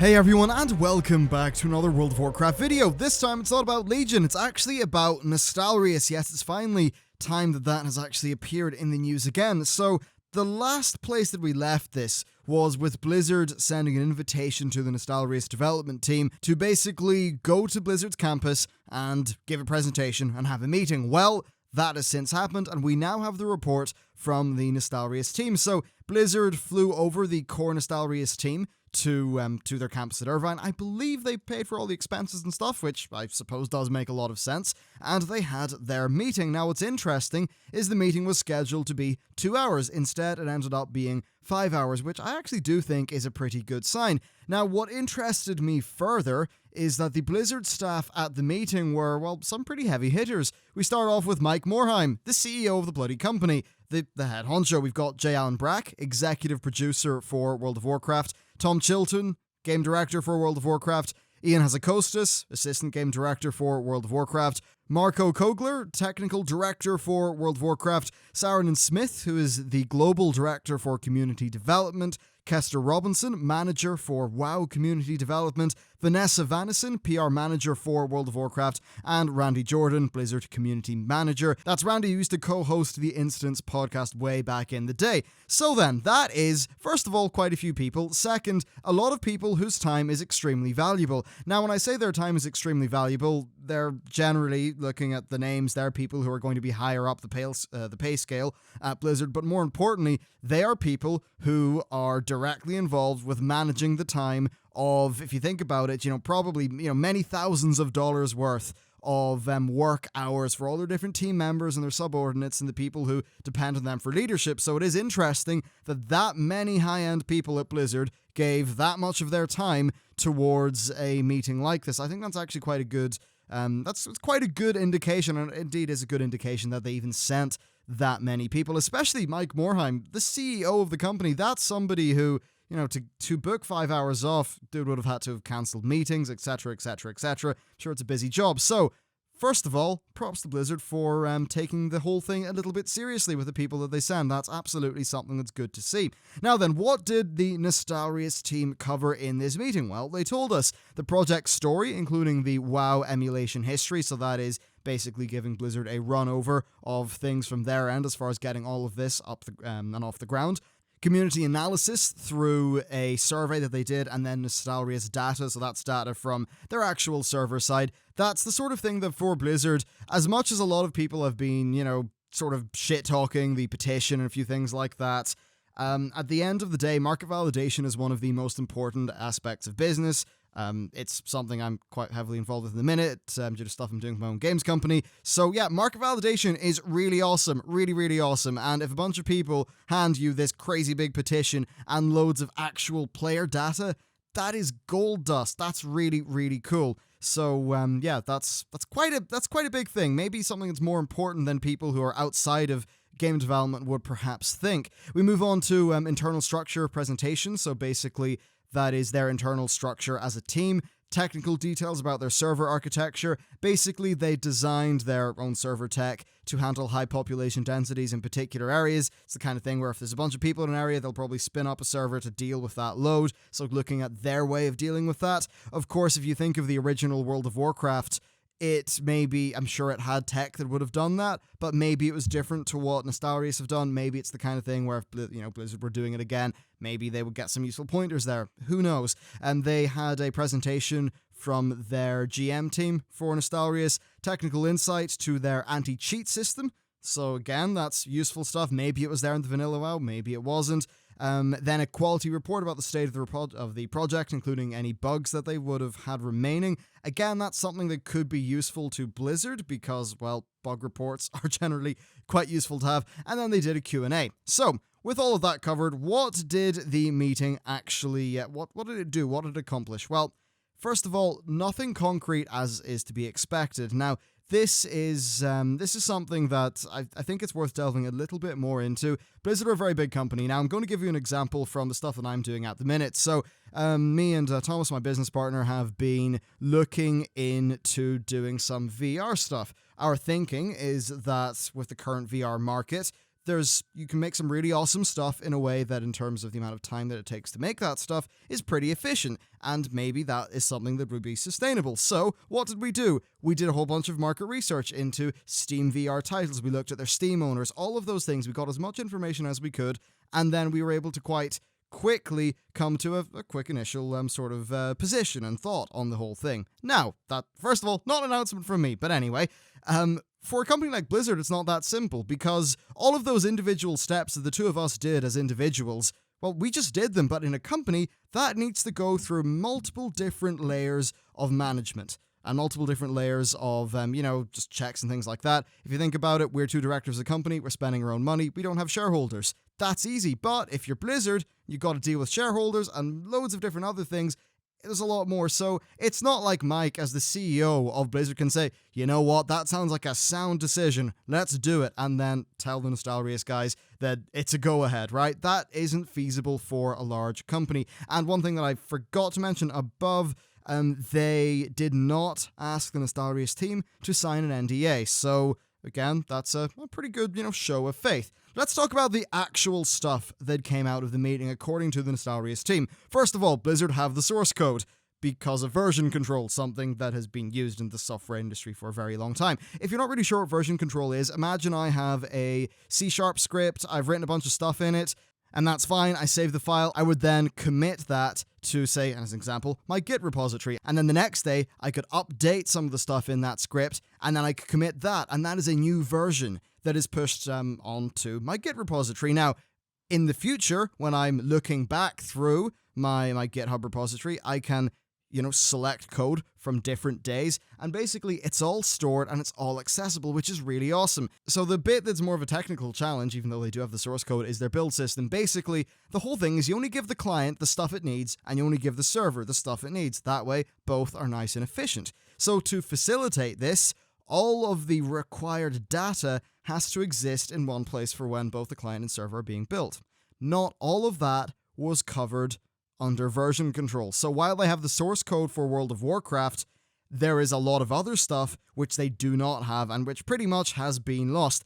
Hey everyone, and welcome back to another World of Warcraft video. This time it's not about Legion, it's actually about Nostalrius. Yes, it's finally time that has actually appeared in the news again. So, the last place that we left this was with Blizzard sending an invitation to the Nostalrius development team to basically go to Blizzard's campus and give a presentation and have a meeting. Well, that has since happened, and we now have the report from the Nostalrius team. So, Blizzard flew over the core Nostalrius team to their campus at Irvine. I believe they paid for all the expenses and stuff, which I suppose does make a lot of sense, and they had their meeting. Now, what's interesting is the meeting was scheduled to be 2 hours. Instead, it ended up being 5 hours, which I actually do think is a pretty good sign. Now, what interested me further is that the Blizzard staff at the meeting were, well, some pretty heavy hitters. We start off with Mike Morhaime, the CEO of the bloody company, the head honcho. We've got J. Allen Brack, executive producer for World of Warcraft, Tom Chilton, game director for World of Warcraft, Ian Hazzikostas, assistant game director for World of Warcraft, Marco Kogler, technical director for World of Warcraft, Saranen Smith, who is the global director for community development, Kester Robinson, manager for WoW community development, Vanessa Vannison, PR manager for World of Warcraft, and Randy Jordan, Blizzard community manager. That's Randy, who used to co-host the Instance podcast way back in the day. So then, that is, first of all, quite a few people. Second, a lot of people whose time is extremely valuable. Now, when I say their time is extremely valuable, they're generally, looking at the names, they're people who are going to be higher up the pay scale at Blizzard, but more importantly, they are people who are directly involved with managing the time of, if you think about it, probably, many thousands of dollars worth of work hours for all their different team members and their subordinates and the people who depend on them for leadership. So it is interesting that many high-end people at Blizzard gave that much of their time towards a meeting like this. I think that's actually quite a good that's quite a good indication, and indeed is a good indication that they even sent that many people, especially Mike Morhaime, the CEO of the company. That's somebody who, to book 5 hours off, dude would have had to have cancelled meetings, etc., etc., etc. Sure, it's a busy job. So, first of all, props to Blizzard for taking the whole thing a little bit seriously with the people that they send. That's absolutely something that's good to see. Now then, what did the Nostalrius team cover in this meeting? Well, they told us the project story, including the WoW emulation history, so that is basically giving Blizzard a run-over of things from their end as far as getting all of this up and off the ground. Community analysis through a survey that they did, and then Nostalrius data, so that's data from their actual server side. That's the sort of thing that for Blizzard, as much as a lot of people have been, sort of shit-talking the petition and a few things like that, at the end of the day, market validation is one of the most important aspects of business. It's something I'm quite heavily involved with in the minute, due to stuff I'm doing with my own games company. So yeah, market validation is really awesome, really, really awesome. And if a bunch of people hand you this crazy big petition and loads of actual player data, that is gold dust. That's really, really cool. So yeah, that's quite a big thing. Maybe something that's more important than people who are outside of game development would perhaps think. We move on to internal structure presentation. So basically, that is their internal structure as a team, technical details about their server architecture. Basically, they designed their own server tech to handle high population densities in particular areas. It's the kind of thing where if there's a bunch of people in an area, they'll probably spin up a server to deal with that load. So looking at their way of dealing with that. Of course, if you think of the original World of Warcraft, I'm sure it had tech that would have done that, but maybe it was different to what Nostalrius have done. Maybe it's the kind of thing where if Blizzard were doing it again, maybe they would get some useful pointers there. Who knows? And they had a presentation from their GM team for Nostalrius, technical insight to their anti-cheat system. So again, that's useful stuff. Maybe it was there in the vanilla WoW, maybe it wasn't. Then a quality report about the state of the project, including any bugs that they would have had remaining. Again, that's something that could be useful to Blizzard because, well, bug reports are generally quite useful to have. And then they did a Q&A. So, with all of that covered, what did the meeting actually, what did it do? What did it accomplish? Well, first of all, nothing concrete as is to be expected. Now, this is something that I think it's worth delving a little bit more into. Blizzard are a very big company. Now, I'm going to give you an example from the stuff that I'm doing at the minute. So, me and Thomas, my business partner, have been looking into doing some VR stuff. Our thinking is that with the current VR market, you can make some really awesome stuff in a way that, in terms of the amount of time that it takes to make that stuff, is pretty efficient, and maybe that is something that would be sustainable. So what did we do? We did a whole bunch of market research into Steam VR titles. We looked at their Steam owners, all of those things. We got as much information as we could, and then we were able to quite quickly come to a quick initial position and thought on the whole thing. Now, that, first of all, not an announcement from me, but anyway, for a company like Blizzard, it's not that simple, because all of those individual steps that the two of us did as individuals, well, we just did them, but in a company, that needs to go through multiple different layers of management and multiple different layers of, just checks and things like that. If you think about it, we're two directors of the company, we're spending our own money, we don't have shareholders. That's easy, but if you're Blizzard, you've got to deal with shareholders and loads of different other things. There's a lot more, so it's not like Mike, as the CEO of Blizzard, can say, you know what, that sounds like a sound decision, let's do it, and then tell the Nostalrius guys that it's a go-ahead, right? That isn't feasible for a large company. And one thing that I forgot to mention above, they did not ask the Nostalrius team to sign an NDA, so again, that's a pretty good, show of faith. Let's talk about the actual stuff that came out of the meeting according to the Nostalrius team. First of all, Blizzard have the source code because of version control, something that has been used in the software industry for a very long time. If you're not really sure what version control is, imagine I have a C# script, I've written a bunch of stuff in it, and that's fine, I save the file. I would then commit that to, say, as an example, my Git repository. And then the next day, I could update some of the stuff in that script, and then I could commit that, and that is a new version that is pushed onto my Git repository. Now, in the future, when I'm looking back through my GitHub repository, I can select code from different days, and basically it's all stored and it's all accessible, which is really awesome. So the bit that's more of a technical challenge, even though they do have the source code, is their build system. Basically, the whole thing is you only give the client the stuff it needs, and you only give the server the stuff it needs. That way, both are nice and efficient. So to facilitate this, all of the required data has to exist in one place for when both the client and server are being built. Not all of that was covered under version control. So while they have the source code for World of Warcraft, there is a lot of other stuff which they do not have and which pretty much has been lost.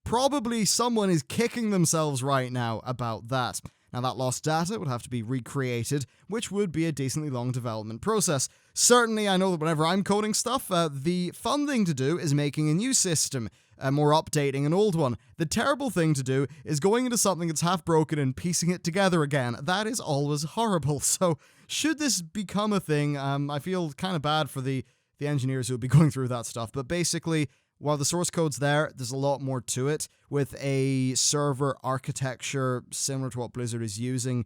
Probably someone is kicking themselves right now about that. Now, that lost data would have to be recreated, which would be a decently long development process. Certainly, I know that whenever I'm coding stuff, the fun thing to do is making a new system, or updating an old one. The terrible thing to do is going into something that's half broken and piecing it together again. That is always horrible. So, should this become a thing, I feel kind of bad for the engineers who will be going through that stuff. But basically, while the source code's there's a lot more to it. With a server architecture similar to what Blizzard is using,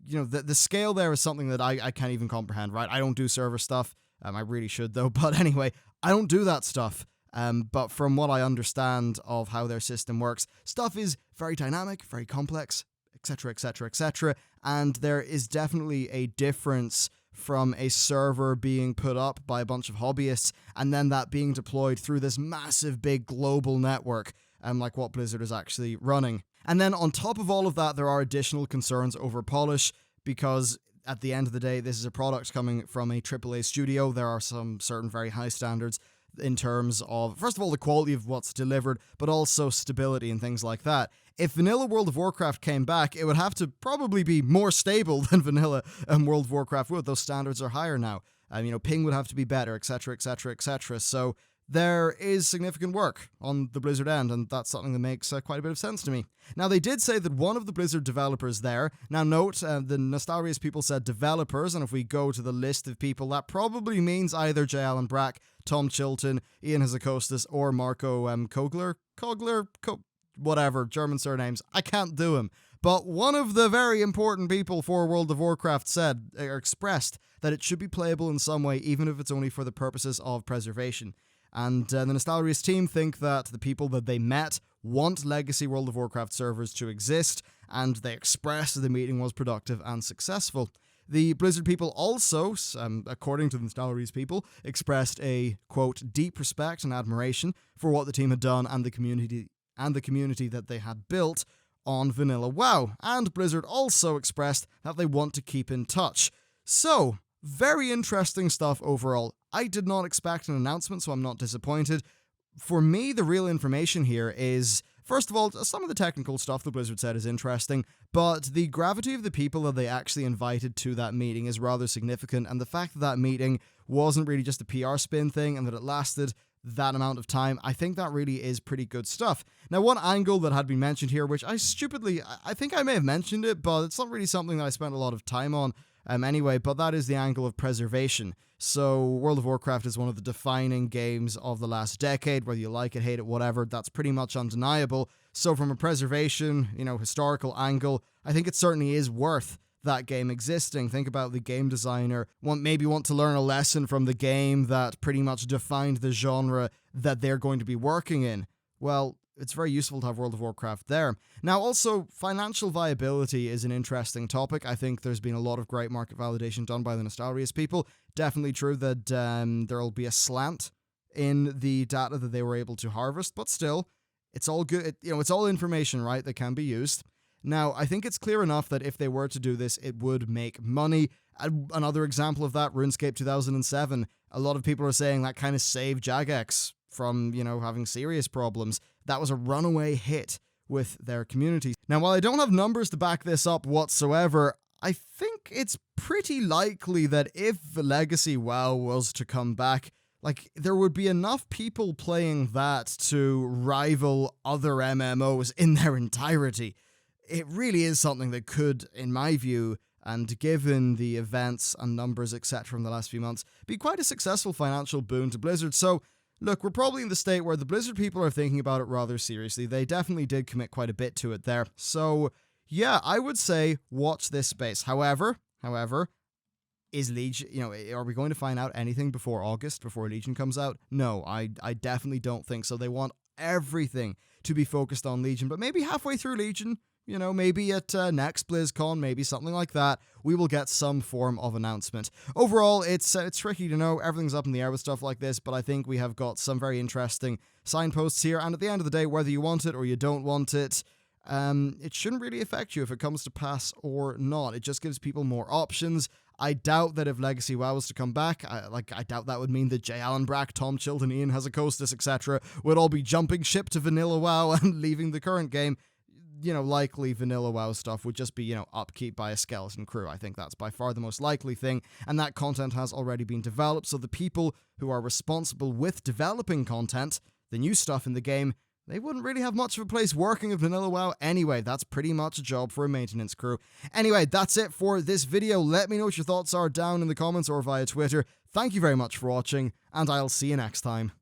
the scale there is something that I can't even comprehend, right? I don't do server stuff. I really should, though. But anyway, I don't do that stuff. But from what I understand of how their system works, stuff is very dynamic, very complex, etc., etc., etc. And there is definitely a difference from a server being put up by a bunch of hobbyists and then that being deployed through this massive big global network, like what Blizzard is actually running. And then on top of all of that, there are additional concerns over polish, because at the end of the day, this is a product coming from a AAA studio. There are some certain very high standards in terms of, first of all, the quality of what's delivered, but also stability and things like that. If vanilla World of Warcraft came back, it would have to probably be more stable than vanilla World of Warcraft would. Those standards are higher now. Ping would have to be better, etc., etc., etc. So there is significant work on the Blizzard end, and that's something that makes quite a bit of sense to me. Now, they did say that one of the Blizzard developers there, now note, the Nostalrius people said developers, and if we go to the list of people, that probably means either J. Allen Brack, Tom Chilton, Ian Hazacostas, or Marco Kogler, whatever, German surnames. I can't do them. But one of the very important people for World of Warcraft said, or expressed, that it should be playable in some way, even if it's only for the purposes of preservation. And the Nostalrius team think that the people that they met want legacy World of Warcraft servers to exist, and they expressed that the meeting was productive and successful. The Blizzard people also, according to the Nostalrius people, expressed a, quote, deep respect and admiration for what the team had done and the community that they had built on vanilla WoW. And Blizzard also expressed that they want to keep in touch. So, very interesting stuff overall. I did not expect an announcement, so I'm not disappointed. for me, the real information here is, first of all, some of the technical stuff that Blizzard said is interesting, but the gravity of the people that they actually invited to that meeting is rather significant, and the fact that that meeting wasn't really just a PR spin thing and that it lasted that amount of time, I think that really is pretty good stuff. Now, one angle that had been mentioned here, which I think I may have mentioned it, but it's not really something that I spent a lot of time on anyway, but that is the angle of preservation. So World of Warcraft is one of the defining games of the last decade, whether you like it, hate it, whatever, that's pretty much undeniable. So from a preservation, historical angle, I think it certainly is worth that game existing. Think about the game designer, maybe want to learn a lesson from the game that pretty much defined the genre that they're going to be working in. Well, it's very useful to have World of Warcraft there. Now, also, financial viability is an interesting topic. I think there's been a lot of great market validation done by the Nostalrius people. Definitely true that there'll be a slant in the data that they were able to harvest, but still, it's all good. It's all information, right, that can be used. Now, I think it's clear enough that if they were to do this, it would make money. Another example of that, RuneScape 2007. A lot of people are saying that kind of saved Jagex from, having serious problems. That was a runaway hit with their community. Now, while I don't have numbers to back this up whatsoever, I think it's pretty likely that if Legacy WoW was to come back, there would be enough people playing that to rival other MMOs in their entirety. It really is something that could, in my view, and given the events and numbers, etc. from the last few months, be quite a successful financial boon to Blizzard. So, look, we're probably in the state where the Blizzard people are thinking about it rather seriously. They definitely did commit quite a bit to it there. So, yeah, I would say watch this space. However, is Legion, are we going to find out anything before August, before Legion comes out? No, I definitely don't think so. They want everything to be focused on Legion, but maybe halfway through Legion, maybe at next BlizzCon, maybe something like that, we will get some form of announcement. Overall, it's tricky to know. Everything's up in the air with stuff like this, but I think we have got some very interesting signposts here, and at the end of the day, whether you want it or you don't want it, it shouldn't really affect you if it comes to pass or not. It just gives people more options. I doubt that if Legacy WoW was to come back, I doubt that would mean that Jay Allen Brack, Tom Chilton, Ian Hazacostas, etc. would all be jumping ship to Vanilla WoW and leaving the current game. Likely Vanilla WoW stuff would just be, upkeep by a skeleton crew. I think that's by far the most likely thing, and that content has already been developed, so the people who are responsible with developing content, the new stuff in the game, they wouldn't really have much of a place working at Vanilla WoW anyway. That's pretty much a job for a maintenance crew. Anyway, that's it for this video. Let me know what your thoughts are down in the comments or via Twitter. Thank you very much for watching, and I'll see you next time.